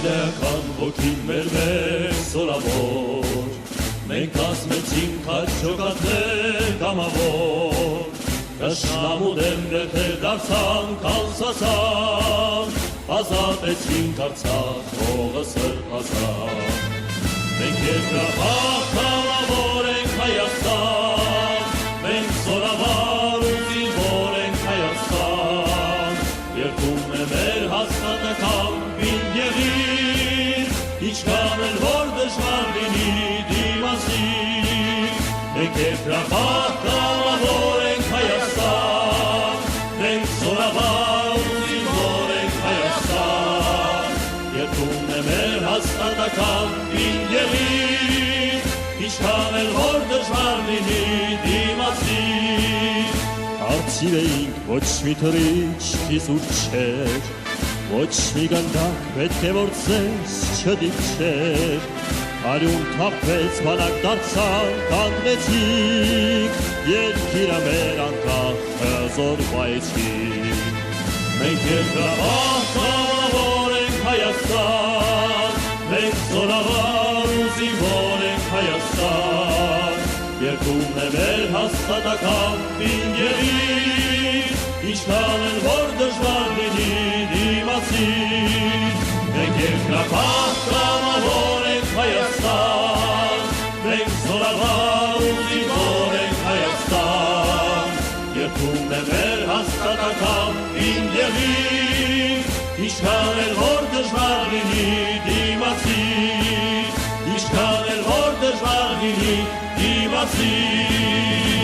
Իդեական ոգին մեր սորավոր, մենք ասմեցինք հաջողատներ կամավոր, Դաշնամու դեմ գրեթե դարձանք անսասան, ազատեցինք Արցախ հողը սրբազան, մենք երկրապահ կամավոր ենք Հայաստան, մենք զորավար ու զինվոր ենք Հայաստան, երկում է մեր հաստատական Ինչքան էլ որ դժվար լինի դիմացի, մենք երկրապահ կամավոր ենք Հայաստան, մենք զորավար ու զինվոր ենք Հայաստան, երկում է մեր հաստատական պինգերին, ինչքան էլ որ դժվար լինի դիմացի, Արծիվ էինք ոչ մի թռիչ կիսուր չէր, Ոչ մի գնդակ պետք է որ ձեզ չդիպչեր, Արյուն թափվեց բանակ դարձան կանգնեցիք, Երկիրը մեր անկախ հզորվայեցիք, Մենք երկրապահ կամավոր ենք Հայաստան, Մենք զորավար ու զինվոր ենք Հայաստան, Երկում է մեր հաստատական պինգերին, Ինչքան էլ որ դժվար լինի դիմացի, Մենք երկրապահ կամավոր ենք Հայաստան, Մենք զորավար ու զինվոր ենք Հայաստան, Երկում է մեր հաստատական պինգերին, Ինչքան էլ որ դժվար լինի դիմացի, Ինչքան էլ որ դժվար լինի դիմացի,